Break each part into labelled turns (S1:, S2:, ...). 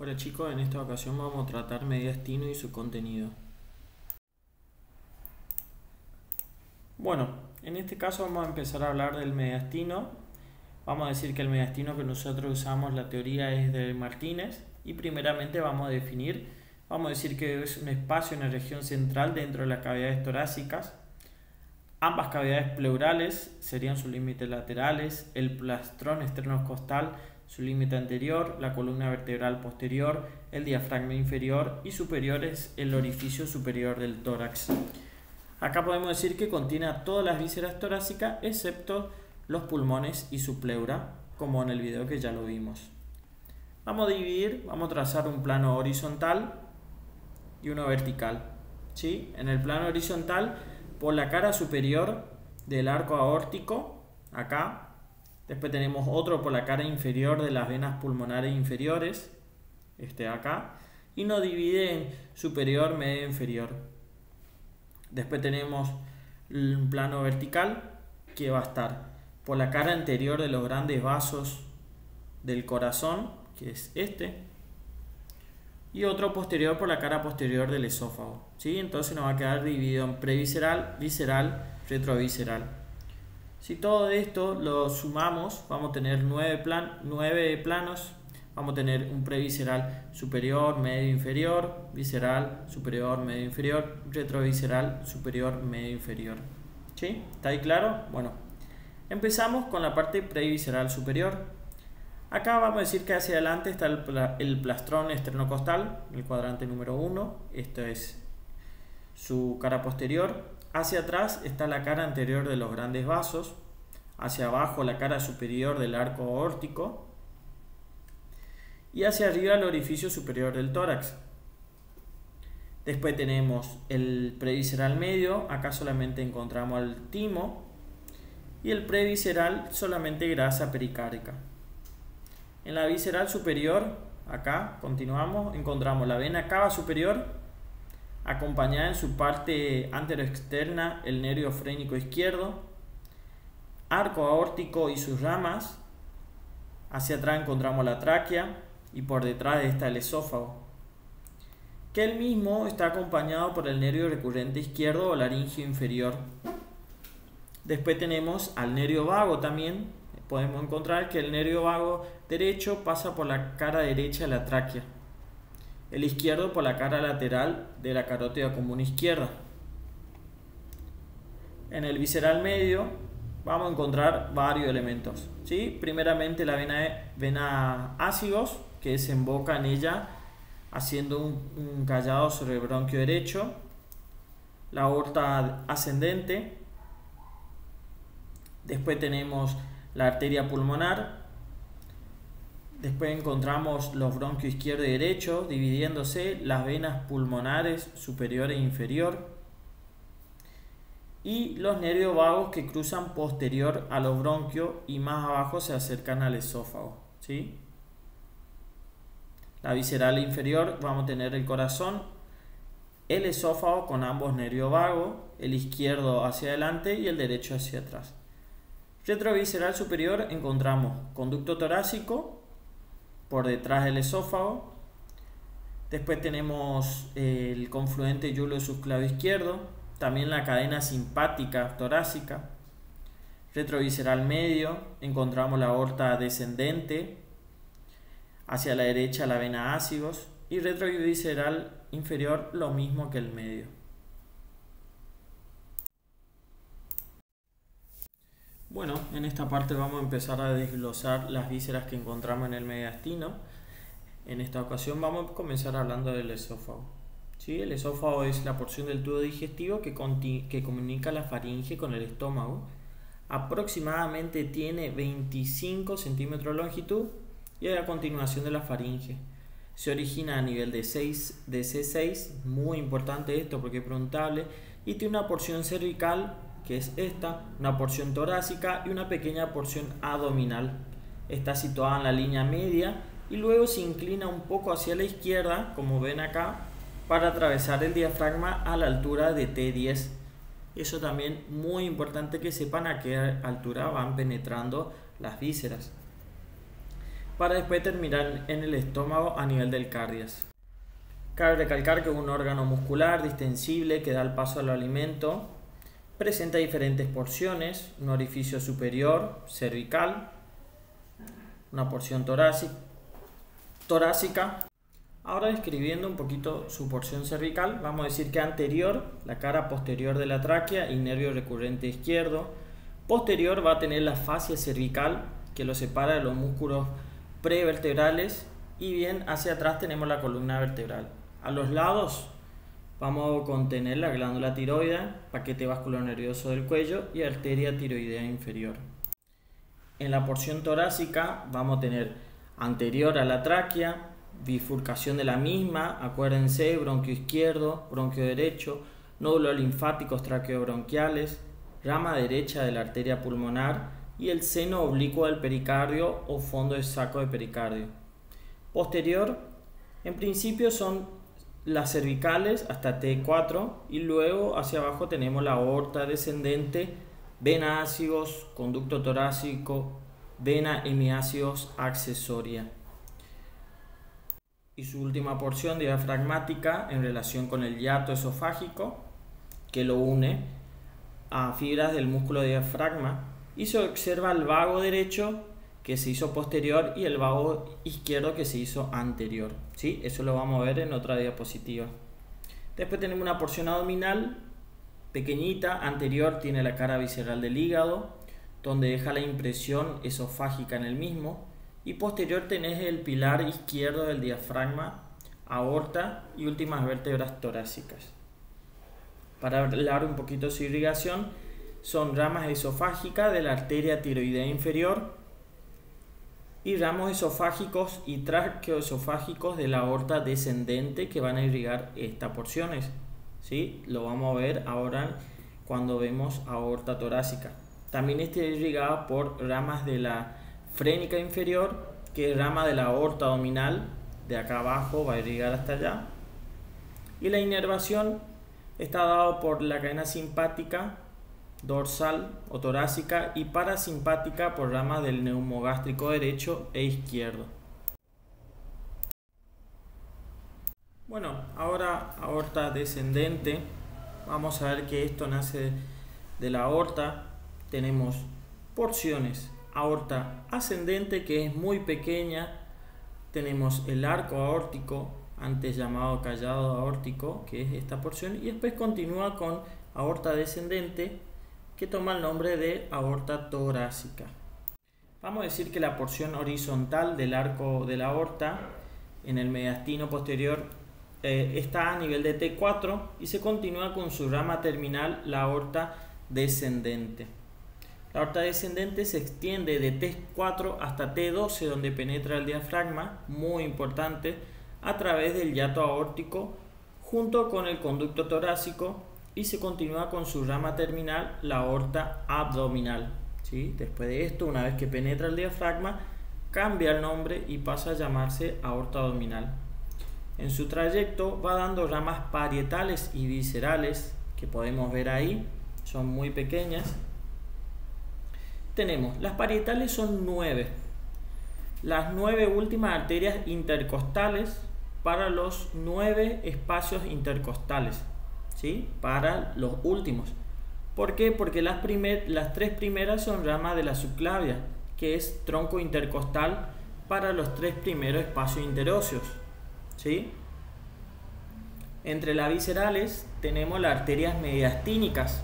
S1: Hola chicos, en esta ocasión vamos a tratar mediastino y su contenido. Bueno, en este caso vamos a empezar a hablar del mediastino. Vamos a decir que el mediastino que nosotros usamos, la teoría es de Martínez, y primeramente vamos a decir que es un espacio en la región central dentro de las cavidades torácicas. Ambas cavidades pleurales serían sus límites laterales, el plastrón externo-costal su límite anterior, la columna vertebral posterior, el diafragma inferior y superior es el orificio superior del tórax. Acá podemos decir que contiene a todas las vísceras torácicas excepto los pulmones y su pleura, como en el video que ya lo vimos. Vamos a trazar un plano horizontal y uno vertical. ¿Sí? En el plano horizontal, por la cara superior del arco aórtico, acá. Después tenemos otro por la cara inferior de las venas pulmonares inferiores, este de acá, y nos divide en superior, medio e inferior. Después tenemos un plano vertical que va a estar por la cara anterior de los grandes vasos del corazón, que es este, y otro posterior por la cara posterior del esófago. ¿Sí? Entonces nos va a quedar dividido en previsceral, visceral, retrovisceral. Si todo esto lo sumamos, vamos a tener 9 planos. Vamos a tener un previsceral superior, medio, inferior, visceral, superior, medio, inferior, retrovisceral, superior, medio, inferior. ¿Sí? ¿Está ahí claro? Bueno, empezamos con la parte previsceral superior. Acá vamos a decir que hacia adelante está el plastrón esternocostal, el cuadrante número 1. Esto es su cara posterior. Hacia atrás está la cara anterior de los grandes vasos, hacia abajo la cara superior del arco aórtico y hacia arriba el orificio superior del tórax. Después tenemos el previsceral medio, acá solamente encontramos el timo, y el previsceral solamente grasa pericárdica. En la visceral superior, acá continuamos, encontramos la vena cava superior, acompañada en su parte anteroexterna el nervio frénico izquierdo, arco aórtico y sus ramas. Hacia atrás encontramos la tráquea y por detrás está el esófago, que el mismo está acompañado por el nervio recurrente izquierdo o laringio inferior. Después tenemos al nervio vago también. Podemos encontrar que el nervio vago derecho pasa por la cara derecha de la tráquea, el izquierdo por la cara lateral de la carótida común izquierda. En el visceral medio vamos a encontrar varios elementos. ¿Sí? Primeramente la vena ácigos, que desemboca en ella haciendo un callado sobre el bronquio derecho. La aorta ascendente. Después tenemos la arteria pulmonar. Después encontramos los bronquios izquierdo y derecho dividiéndose, las venas pulmonares superior e inferior y los nervios vagos que cruzan posterior a los bronquios y más abajo se acercan al esófago. ¿Sí? La visceral inferior vamos a tener el corazón, el esófago con ambos nervios vagos, el izquierdo hacia adelante y el derecho hacia atrás. Retrovisceral superior encontramos conducto torácico por detrás del esófago. Después tenemos el confluente yulo-subclavio izquierdo, también la cadena simpática torácica. Retrovisceral medio encontramos la aorta descendente, hacia la derecha la vena ácigos, y retrovisceral inferior lo mismo que el medio. Bueno, en esta parte vamos a empezar a desglosar las vísceras que encontramos en el mediastino. En esta ocasión vamos a comenzar hablando del esófago. ¿Sí? El esófago es la porción del tubo digestivo que comunica la faringe con el estómago. Aproximadamente tiene 25 centímetros de longitud y es a continuación de la faringe. Se origina a nivel de C6, muy importante esto porque es preguntable, y tiene una porción cervical, que es esta, una porción torácica y una pequeña porción abdominal. Está situada en la línea media y luego se inclina un poco hacia la izquierda, como ven acá, para atravesar el diafragma a la altura de T10. Eso también muy importante que sepan a qué altura van penetrando las vísceras. para después terminar en el estómago a nivel del cardias. Cabe recalcar que es un órgano muscular distensible que da el paso al alimento. Presenta diferentes porciones, un orificio superior, cervical, una porción torácica. Ahora describiendo un poquito su porción cervical, vamos a decir que anterior, la cara posterior de la tráquea y nervio recurrente izquierdo. Posterior va a tener la fascia cervical que lo separa de los músculos prevertebrales y bien hacia atrás tenemos la columna vertebral. A los lados vamos a contener la glándula tiroide, paquete vasculonervioso del cuello y arteria tiroidea inferior. En la porción torácica vamos a tener anterior a la tráquea, bifurcación de la misma, acuérdense, bronquio izquierdo, bronquio derecho, nódulos linfáticos traqueobronquiales, rama derecha de la arteria pulmonar y el seno oblicuo del pericardio o fondo de saco de pericardio. Posterior, en principio son las cervicales hasta T4 y luego hacia abajo tenemos la aorta descendente, vena ácidos, conducto torácico, vena hemiácidos accesoria. Y su última porción diafragmática en relación con el hiato esofágico que lo une a fibras del músculo diafragma y se observa el vago derecho que se hizo posterior y el vago izquierdo que se hizo anterior, ¿sí? Eso lo vamos a ver en otra diapositiva. Después tenemos una porción abdominal pequeñita, anterior tiene la cara visceral del hígado, donde deja la impresión esofágica en el mismo, y posterior tenés el pilar izquierdo del diafragma, aorta y últimas vértebras torácicas. Para hablar un poquito de su irrigación, son ramas esofágicas de la arteria tiroidea inferior, y ramos esofágicos y traqueoesofágicos de la aorta descendente que van a irrigar estas porciones, ¿sí? Lo vamos a ver ahora cuando vemos aorta torácica. También está irrigada por ramas de la frénica inferior, que es rama de la aorta abdominal, de acá abajo va a irrigar hasta allá. Y la inervación está dada por la cadena simpática, dorsal o torácica y parasimpática por ramas del neumogástrico derecho e izquierdo. Bueno, ahora aorta descendente. Vamos a ver que esto nace de la aorta. Tenemos porciones. Aorta ascendente, que es muy pequeña. Tenemos el arco aórtico, antes llamado callado aórtico, que es esta porción, y después continúa con aorta descendente, que toma el nombre de aorta torácica. Vamos a decir que la porción horizontal del arco de la aorta en el mediastino posterior está a nivel de T4 y se continúa con su rama terminal, la aorta descendente. La aorta descendente se extiende de T4 hasta T12, donde penetra el diafragma, muy importante, a través del hiato aórtico junto con el conducto torácico, y se continúa con su rama terminal, la aorta abdominal, ¿sí? Después de esto, una vez que penetra el diafragma, cambia el nombre y pasa a llamarse aorta abdominal. En su trayecto va dando ramas parietales y viscerales, que podemos ver ahí, son muy pequeñas. Tenemos, las parietales son 9, las 9 últimas arterias intercostales para los 9 espacios intercostales, ¿sí? Para los últimos. ¿Por qué? Porque las 3 primeras son ramas de la subclavia, que es tronco intercostal para los 3 primeros espacios interóseos, ¿sí? Entre las viscerales tenemos las arterias mediastínicas,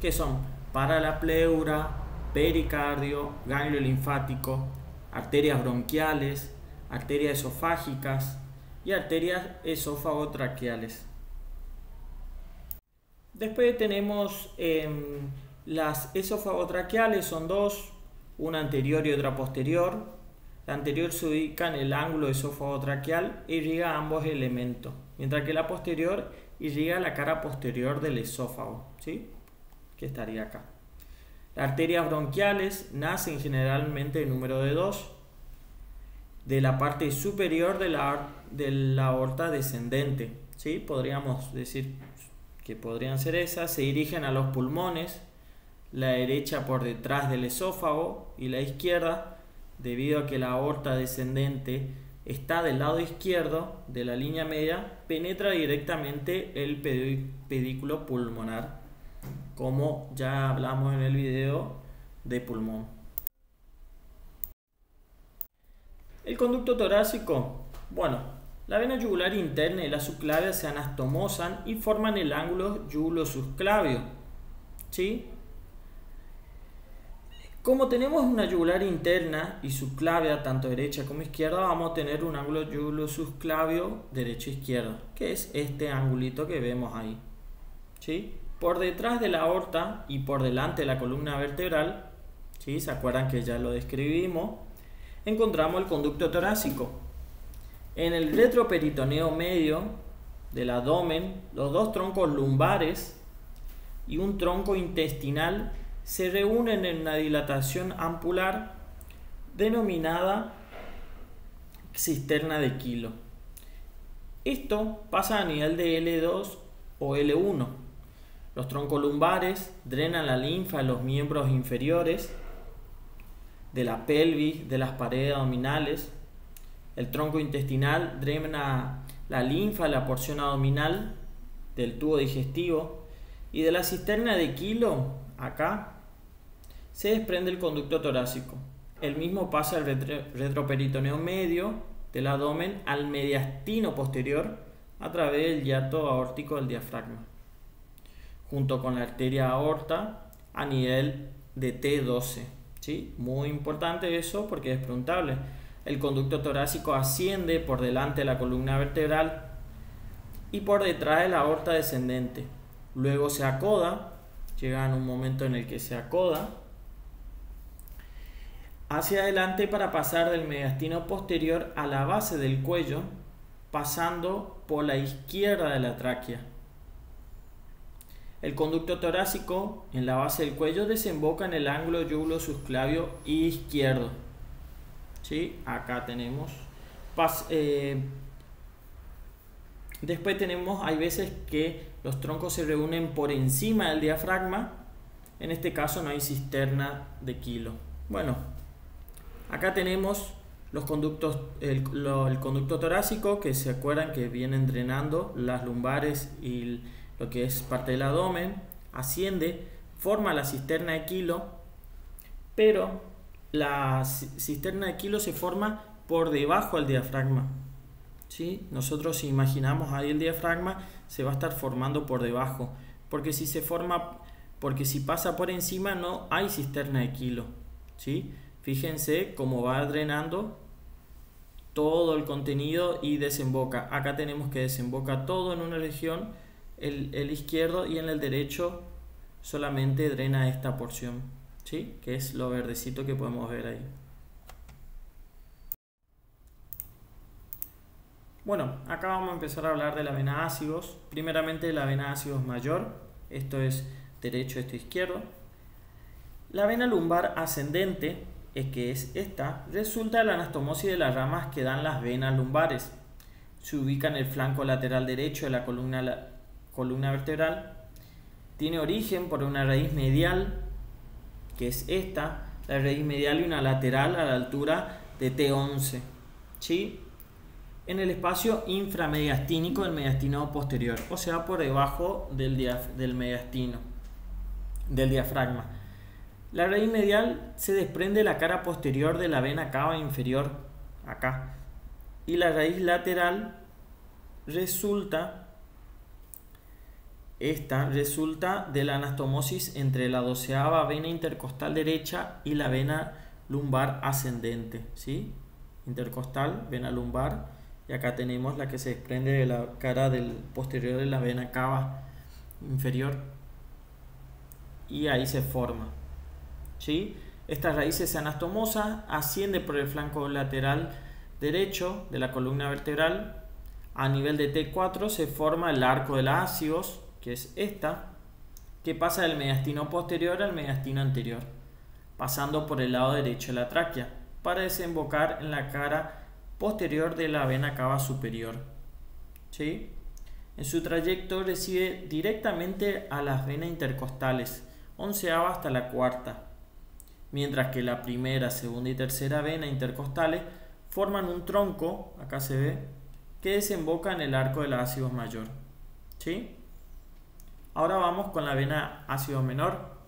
S1: que son para la pleura, pericardio, ganglio linfático, arterias bronquiales, arterias esofágicas y arterias esófago-traqueales. Después tenemos las esofagotraqueales, son 2, una anterior y otra posterior. La anterior se ubica en el ángulo esófago-traqueal e irriga ambos elementos, mientras que la posterior irriga la cara posterior del esófago, ¿sí? Que estaría acá. Las arterias bronquiales nacen generalmente de número de 2, de la parte superior de la aorta descendente, ¿sí? Podríamos decir que podrían ser esas. Se dirigen a los pulmones, la derecha por detrás del esófago y la izquierda debido a que la aorta descendente está del lado izquierdo de la línea media, penetra directamente el pedículo pulmonar, como ya hablamos en el video de pulmón. El conducto torácico, bueno, la vena yugular interna y la subclavia se anastomosan y forman el ángulo yugulo-subclavio, ¿sí? Como tenemos una yugular interna y subclavia, tanto derecha como izquierda, vamos a tener un ángulo yugulo-subclavio derecho-izquierdo, que es este angulito que vemos ahí, ¿sí? Por detrás de la aorta y por delante de la columna vertebral, ¿sí? ¿Se acuerdan que ya lo describimos? Encontramos el conducto torácico. En el retroperitoneo medio del abdomen, los dos troncos lumbares y un tronco intestinal se reúnen en una dilatación ampular denominada cisterna de Kilo. Esto pasa a nivel de L2 o L1. Los troncos lumbares drenan la linfa de los miembros inferiores, de la pelvis, de las paredes abdominales. El tronco intestinal drena la linfa de la porción abdominal del tubo digestivo, y de la cisterna de Kilo, acá, se desprende el conducto torácico. El mismo pasa al retroperitoneo medio del abdomen al mediastino posterior a través del hiato aórtico del diafragma, junto con la arteria aorta a nivel de T12. ¿Sí? Muy importante eso porque es preguntable. El conducto torácico asciende por delante de la columna vertebral y por detrás de la aorta descendente. Luego se acoda, llega en un momento en el que se acoda hacia adelante para pasar del mediastino posterior a la base del cuello, pasando por la izquierda de la tráquea. El conducto torácico en la base del cuello desemboca en el ángulo yugulo-subclavio izquierdo. ¿Sí? Acá tenemos. Después tenemos, hay veces que los troncos se reúnen por encima del diafragma. En este caso no hay cisterna de Kilo. Bueno, acá tenemos los conductos, el conducto torácico, que se acuerdan que vienen drenando las lumbares y lo que es parte del abdomen, asciende, forma la cisterna de Kilo, pero la cisterna de Kilo se forma por debajo del diafragma. ¿Sí? Nosotros si imaginamos ahí el diafragma, se va a estar formando por debajo, porque si pasa por encima no hay cisterna de Kilo. ¿Sí? Fíjense cómo va drenando todo el contenido y desemboca. Acá tenemos que desemboca todo en una región, el izquierdo, y en el derecho solamente drena esta porción, ¿sí? Que es lo verdecito que podemos ver ahí. Bueno, acá vamos a empezar a hablar de la vena ácigos. Primeramente la vena ácigos mayor, esto es derecho, esto izquierdo. La vena lumbar ascendente, que es esta, resulta de la anastomosis de las ramas que dan las venas lumbares. Se ubica en el flanco lateral derecho de la columna vertebral. Tiene origen por una raíz medial, que es esta, la raíz medial, y una lateral a la altura de T11, ¿sí? En el espacio inframediastínico del mediastino posterior, o sea, por debajo del mediastino, del diafragma. La raíz medial se desprende de la cara posterior de la vena cava inferior, acá, y la raíz lateral resulta de la anastomosis entre la 12ª vena intercostal derecha y la vena lumbar ascendente, ¿sí? Intercostal, vena lumbar, y acá tenemos la que se desprende de la cara del posterior de la vena cava inferior, y ahí se forma, ¿sí? Esta raíz se anastomosa, asciende por el flanco lateral derecho de la columna vertebral. A nivel de T4 se forma el arco de la ácigos, que es esta, que pasa del mediastino posterior al mediastino anterior, pasando por el lado derecho de la tráquea, para desembocar en la cara posterior de la vena cava superior, ¿sí? En su trayecto recibe directamente a las venas intercostales, 11ª hasta la 4ª, mientras que la primera, segunda y tercera vena intercostales forman un tronco, acá se ve, que desemboca en el arco del ácido mayor. ¿Sí? Ahora vamos con la vena ácido menor.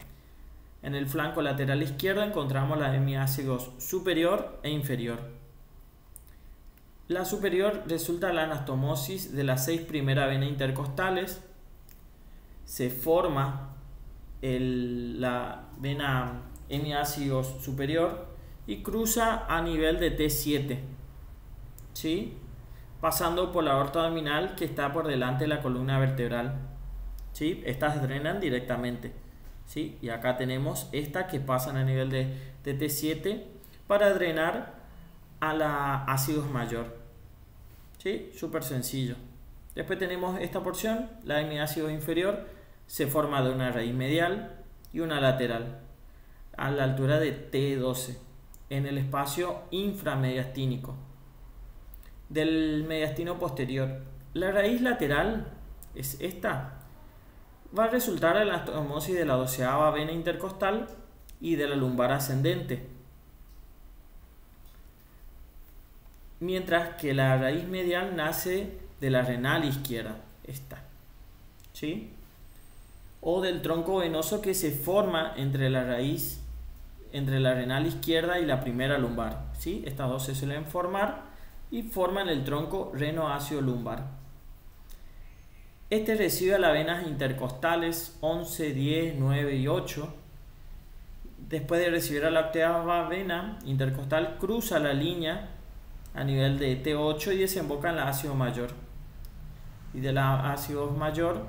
S1: En el flanco lateral izquierdo encontramos la hemiácidos superior e inferior. La superior resulta la anastomosis de las 6 primeras venas intercostales. Se forma la vena hemiácidos superior y cruza a nivel de T7, ¿sí? Pasando por la aorta abdominal que está por delante de la columna vertebral, ¿sí? Estas drenan directamente, ¿sí? Y acá tenemos estas que pasan a nivel de T7 para drenar a la ácidos mayor, ¿sí? Súper sencillo. Después tenemos esta porción, la hemiácido inferior, se forma de una raíz medial y una lateral a la altura de T12 en el espacio inframediastínico del mediastino posterior. La raíz lateral es esta. Va a resultar en la anastomosis de la 12ª vena intercostal y de la lumbar ascendente, mientras que la raíz medial nace de la renal izquierda, esta, ¿sí? O del tronco venoso que se forma entre la renal izquierda y la primera lumbar, ¿sí? Estas dos se suelen formar y forman el tronco reno-ácido lumbar. Este recibe a las venas intercostales 11, 10, 9 y 8. Después de recibir a la 8ª vena intercostal, cruza la línea a nivel de T8 y desemboca en la ácido mayor. Y de la ácido mayor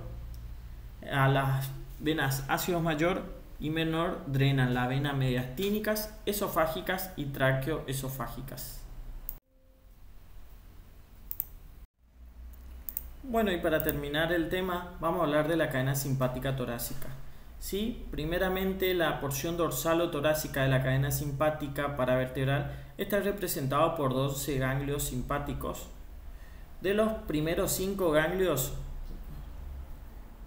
S1: a las venas ácido mayor y menor drenan las venas mediastínicas, esofágicas y tráqueo-esofágicas. Bueno, y para terminar el tema, vamos a hablar de la cadena simpática torácica. ¿Sí? Primeramente, la porción dorsal o torácica de la cadena simpática paravertebral está representada por 12 ganglios simpáticos. De los primeros 5 ganglios,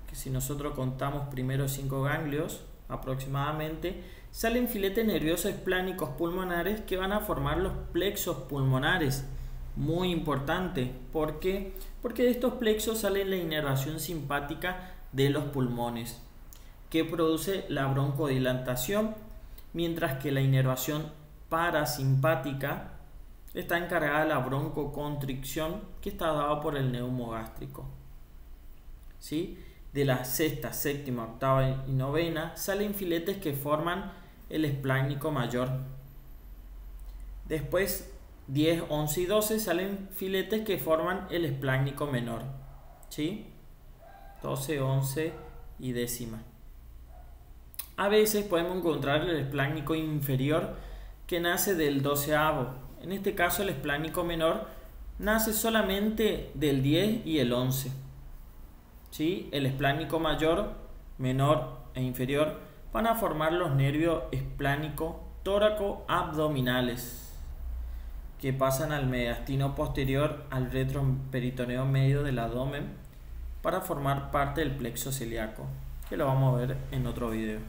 S1: que si nosotros contamos primeros 5 ganglios aproximadamente, salen filetes nerviosos esplánicos pulmonares que van a formar los plexos pulmonares. Muy importante, ¿por qué? Porque de estos plexos sale la inervación simpática de los pulmones, que produce la broncodilatación, mientras que la inervación parasimpática está encargada de la broncoconstricción, que está dada por el neumo gástrico. ¿Sí? De la sexta, séptima, octava y novena salen filetes que forman el esplácnico mayor. Después 10, 11 y 12 salen filetes que forman el esplácnico menor, ¿sí? 12, 11 y décima. A veces podemos encontrar el esplácnico inferior que nace del 12avo. En este caso el esplácnico menor nace solamente del 10 y el 11. ¿Sí? El esplácnico mayor, menor e inferior van a formar los nervios esplácnico tóraco abdominales, que pasan al mediastino posterior al retroperitoneo medio del abdomen para formar parte del plexo celíaco, que lo vamos a ver en otro video.